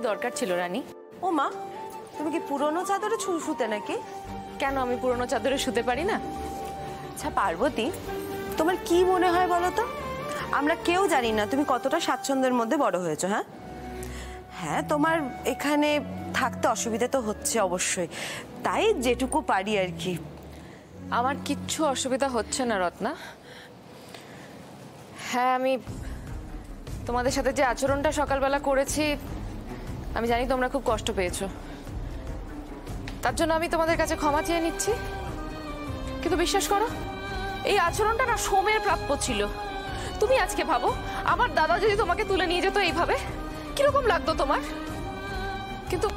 দরকার ছিল রানী? ও মা, তুমি কি পুরনো চাদরে শুতে নাকি? কেন আমি পুরনো চাদরে শুতে পারি না? আচ্ছা পার্বতী, তোমার কি মনে হয় বলো তো? আমরা কেউ জানি না তুমি কতটা স্বাচ্ছন্দ্যের মধ্যে বড় হয়েছো। হ্যাঁ হ্যাঁ, তোমার এখানে থাকতে অসুবিধা তো হচ্ছে অবশ্যই, তাই যেটুকু পারি আর কি। আমার কিচ্ছু অসুবিধা হচ্ছে না রত্না। হ্যাঁ, আমি তোমাদের সাথে যে আচরণটা সকালবেলা করেছি, আমি জানি তোমরা খুব কষ্ট পেয়েছো, তার জন্য আমি তোমাদের কাছে ক্ষমা চেয়ে নিচ্ছি। কিন্তু বিশ্বাস করো, এই আচরণটা না সোমের প্রাপ্য ছিল। তুমি আজকে ভাবো, আমার দাদা যদি তোমাকে তুলে নিয়ে যেত এইভাবে, কিরকম লাগতো তোমার? কিন্তু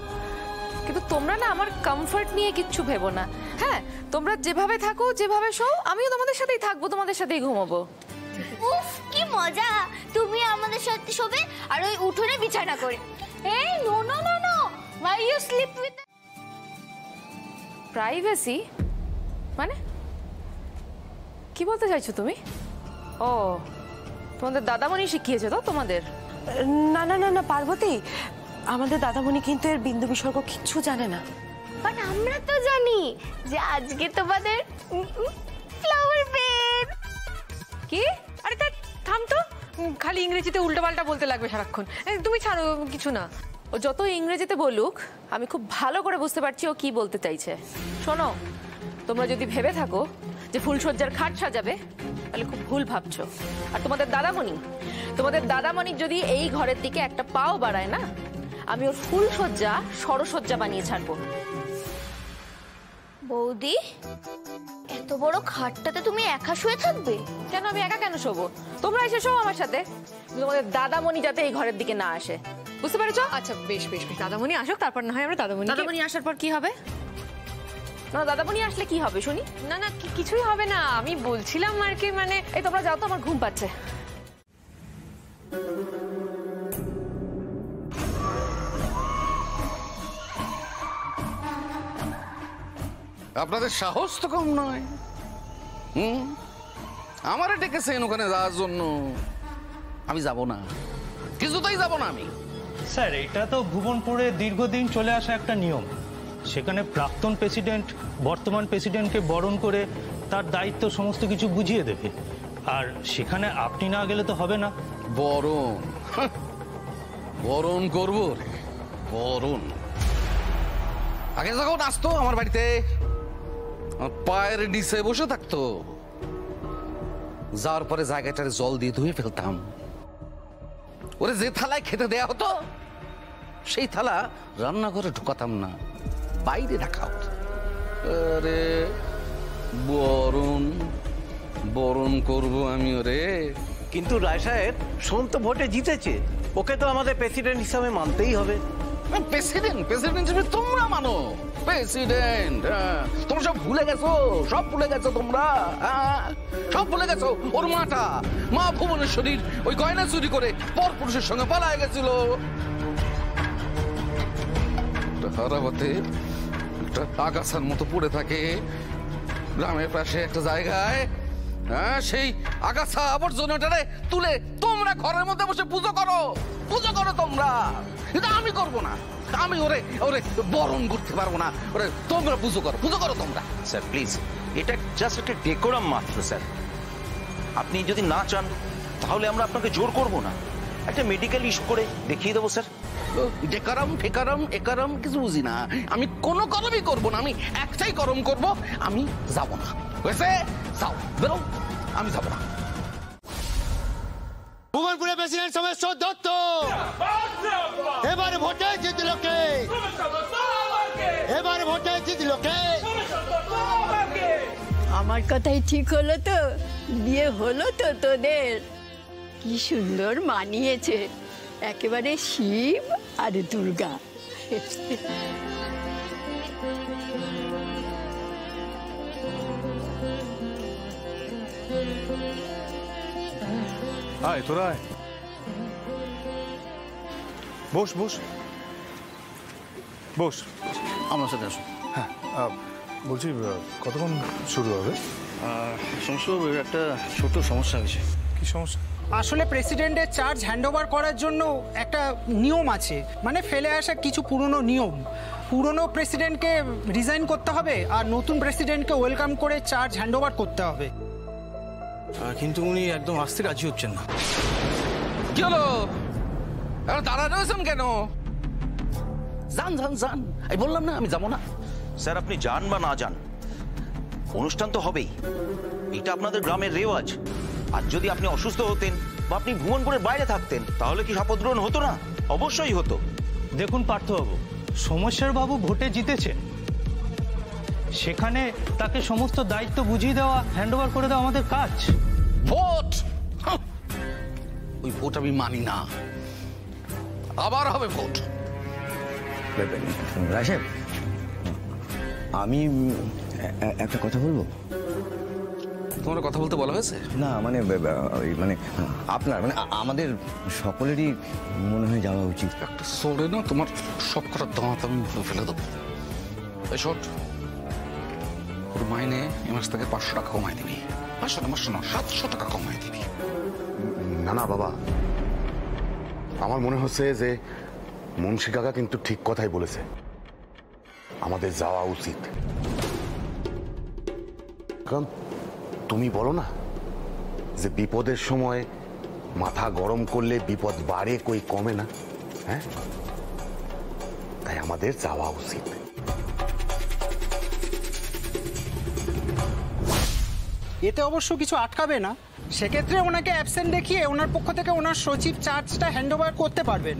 কিন্তু তোমরা না আমার কমফর্ট নিয়ে কিচ্ছু ভেবো না। হ্যাঁ, তোমরা যেভাবে থাকো, যেভাবে শোও, আমিও তোমাদের সাথেই থাকবো, তোমাদের সাথেই ঘুমাবো। উফ, কি মজা! তুমি আমাদের সাথে শোবে আর ওই উঠোনে বিছানা করে। এই no no no no, why you sleep with privacy মানে কি বলতে চাইছো তুমি? ও, তোমাদের দাদামণি শিখিয়েছে তো তোমাদের? না না না না পার্বতী, আমাদের দাদামণি কিন্তু এর বিন্দু বিসর্গ কিচ্ছু জানে না। বাট আমরা তো জানি যে আজকে তোমাদের ফ্লাওয়ার বেড। কি? আরে তা থাম তো, খালি ইংরেজিতে উল্টোপাল্টা বলতে লাগবে সারাক্ষণ। তুমি ছাড়ো, কিছু না। ও যত ইংরেজিতে বলুক, আমি খুব ভালো করে বুঝতে পারছি ও কি বলতে চাইছে। শোনো, তোমরা যদি ভেবে থাকো যে ফুলসজ্জার খাট সাজাবে, তাহলে খুব ভুল ভাবছো। আর তোমাদের দাদামণি যদি এই ঘরের দিকে একটা পাও বাড়ায় না, আমি ওর ফুলসজ্জা সরসজ্জা বানিয়ে ছাড়বো। বৌদি, এত বড় খাটটাতে তুমি একা শুয়ে থাকবে? কেন, আমি একা কেন শোবো? তোমরা এসে শোও আমার সাথে। তোমাদের দাদামণি যাতে এই ঘরের দিকে না আসে, বুঝতে পেরেছো? আচ্ছা বেশ বেশ বেশ, দাদামণি আসুক, তারপর না হয় আমরা দাদামণি আসার পর কি হবে? না, দাদামণি আসলে কি হবে শুনি? না না, কিছুই হবে না, আমি বলছিলাম আর কি, মানে এই তোমরা যাও তো, আমার ঘুম পাচ্ছে। আপনাদের সাহস তো কম নয়। আমারে ডেকেছেন ওখানে যাওয়ার জন্য, আমি যাব না, কিছুতেই যাব না আমি। স্যার, এটা তো ভুবনপুরে দীর্ঘদিন চলে আসা একটা নিয়ম। সেখানে প্রাক্তন প্রেসিডেন্ট বর্তমান প্রেসিডেন্টকে বরণ করে তার দায়িত্ব সমস্ত কিছু বুঝিয়ে দেবে, আর সেখানে আপনি না গেলে তো হবে না। বরণ? বরণ করবো রে, বরণ? আগে যখন আসতো আমার বাড়িতে, পায়ের নিচে বসে থাকতো, যাওয়ার পরে জায়গাটারে জল দিয়ে ধুয়ে ফেলতাম। ওরে যে থালায় খেতে দেয়া হতো, সেই থালা রান্নাঘরে ঢুকাতাম না, বাইরে রাখা হতো। আরে বরণ, বরণ করবো আমি ওরে। কিন্তু রায় সাহেব, সোম তো ভোটে জিতেছে, ওকে তো আমাদের প্রেসিডেন্ট হিসাবে মানতেই হবে। প্রেসিডেন্ট হিসেবে তোমরা মানো? প্রেসিডেন্ট? তোমরা সব ভুলে গেছো, সব ভুলে গেছো তোমরা, সব ভুলে গেছো। ওর মাটা, মা ভুবনেশ্বরীর ওই গয়না চুরি করে পরপুরুষের সঙ্গে পালায় গেছিল। হারাবাতে একটা আগাছার মতো পড়ে থাকে গ্রামের পাশে একটা জায়গায়। সেই আগাছা আবর্জনাটারে তুলে তোমরা ঘরের মধ্যে বসে পুজো করো তোমরা। কিন্তু আমি করবো না, আমি ওরে বরণ করতে পারবো না। ওরে তোমরা পুজো করো তোমরা। স্যার প্লিজ, এটা জাস্ট একটা ডেকোরাম মাত্র স্যার। আপনি যদি না চান তাহলে আমরা আপনাকে জোর করব না, একটা মেডিকেল ইস্যু করে দেখিয়ে দেবো স্যার। ডেকারাম একারাম কিছু বুঝি না, আমি কোনো করমই করবো না। আমি একটাই করম করবো, আমি যাব না। হয়েছে? যাও, বেরো, আমি যাব না। ভুবনপুরে প্রেসিডেন্ট সোমেশ্বর দত্ত এবারে ভোটে জিতল কে? এবারে ভোটে জিতল কে? আমার কথাই ঠিক হলো তো? বিয়ে হলো তো তোদের? কি সুন্দর মানিয়েছে, একেবারে শিব আর দুর্গা। আয় তোরা আয়, বস বস বস, আমার সাথে আসো। হ্যাঁ বলছি, কতক্ষণ শুরু হবে? সমস্যা, একটা ছোট সমস্যা হয়েছে। কি কি সমস্যা? আসলে প্রেসিডেন্টের চার্জ হ্যান্ডওভার করার জন্য একটা নিয়ম আছে, মানে ফেলে আসা কিছু পুরনো নিয়ম। পুরনো প্রেসিডেন্টকে রিজাইন করতে হবে আর নতুন প্রেসিডেন্টকে ওয়েলকাম করে চার্জ হ্যান্ডওভার করতে হবে। কিন্তু উনি একদম আসতে রাজি হচ্ছেন না। কি হলো? দাঁড়া রয়েছেন কেন? যান যান যান, আমি বললাম না আমি যাবো না। স্যার আপনি যান বা না যান, অনুষ্ঠান তো হবেই, এটা আপনাদের গ্রামের রেওয়াজ। আর যদি আপনি অসুস্থ হতেন বা আপনি ভুবনপুরের বাইরে থাকতেন তাহলে কি শপথ গ্রহণ হতো না? অবশ্যই হতো। দেখুন পার্থবাবু, সমস্যার বাবু ভোটে জিতেছে, সেখানে তাকে সমস্ত দায়িত্ব বুঝিয়ে দেওয়া, হ্যান্ডওভার করে দেওয়া আমাদের কাজ। ভোট, ওই ভোট আমি মানি না। আবার হবে ভোট। রাশেদ, আমি একটা কথা বলবো। তোমার কথা বলতে বলা হয়েছে? না মানে মানে আপনার মানে আমাদের সকলেরই মনে হয় যাওয়া উচিত। একটা সরে না তোমার সব কটার দাঁত আমি ফেলে দেবো। এই শোন, ওর মাইনে এ মাস থেকে 500 টাকা কমাই দিবি। 500 না 700 টাকা কমাই দিবি। না না বাবা, আমার মনে হচ্ছে যে মুন্সি কাকা কিন্তু ঠিক কথাই বলেছে, আমাদের যাওয়া উচিত। কারণ তুমি বলো না যে বিপদের সময় মাথা গরম করলে বিপদ বাড়ে কই কমে না, হ্যাঁ? তাই আমাদের যাওয়া উচিত। এতে অবশ্য কিছু আটকাবে না, সেক্ষেত্রে ওনাকে অ্যাবসেন্ট দেখিয়ে ওনার পক্ষ থেকে ওনার সচিব চার্জটা হ্যান্ডওভার করতে পারবেন।